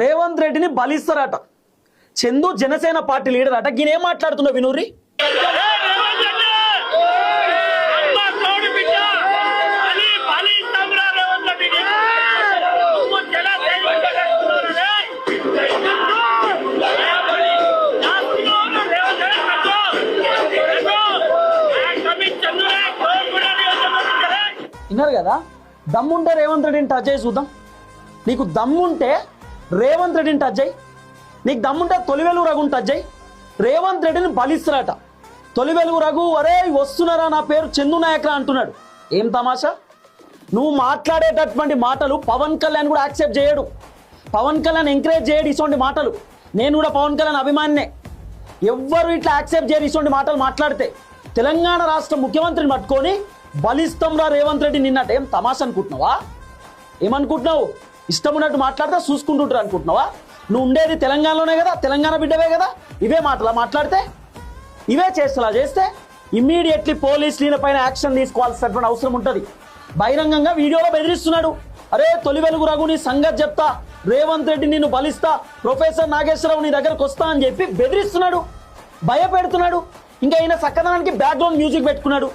రేవంత్ రెడ్డిని బలిస్తారట. Chandu Janasena party leader అట. గినేం మాట్లాడుతున్నావు వినూరి? విన్నారు కదా? దమ్ముంటే రేవంత్ రెడ్డిని టచ్ చేసి చూద్దాం. నీకు దమ్ముంటే రేవంత్ రెడ్డిని టచ్ చేయి. నీకు దమ్ముంటే తొలివెలుగు రఘుని టచ్ చేయి. రేవంత్ రెడ్డిని బలిస్తారట. తొలివెలుగు రఘు అరే వస్తున్నారా, నా పేరు చందు నాయక్రా అంటున్నాడు. ఏం తమాషా? నువ్వు మాట్లాడేటటువంటి మాటలు పవన్ కళ్యాణ్ కూడా యాక్సెప్ట్ చేయడు. పవన్ కళ్యాణ్ ఎంకరేజ్ చేయడు ఇటువంటి మాటలు. నేను కూడా పవన్ కళ్యాణ్ అభిమానినే. ఎవ్వరు ఇట్లా యాక్సెప్ట్ చేయరు ఇటువంటి మాటలు మాట్లాడితే. తెలంగాణ రాష్ట్ర ముఖ్యమంత్రిని పట్టుకొని బలిస్తంరా రేవంత్ రెడ్డి నిన్నట. ఏం తమాషా అనుకుంటున్నావా? ఏమనుకుంటున్నావు? ఇష్టం ఉన్నట్టు మాట్లాడితే చూసుకుంటుంటారు అనుకుంటున్నావా? నువ్వు ఉండేది తెలంగాణలోనే కదా, తెలంగాణ బిడ్డవే కదా. ఇవే మాటలా మాట్లాడితే, ఇవే చేస్తలా చేస్తే ఇమ్మీడియట్లీ పోలీసుల పైన యాక్షన్ తీసుకోవాల్సినటువంటి అవసరం ఉంటుంది. బహిరంగంగా వీడియోలో బెదిరిస్తున్నాడు. అరే తొలివెలుగు రఘుని సంగతి చెప్తా, రేవంత్ రెడ్డి నిన్ను బలిస్తా, ప్రొఫెసర్ నాగేశ్వరరావు నీ దగ్గరకు వస్తా అని చెప్పి బెదిరిస్తున్నాడు, భయపెడుతున్నాడు. ఇంకా ఈయన చక్కదనానికి బ్యాక్గ్రౌండ్ మ్యూజిక్ పెట్టుకున్నాడు.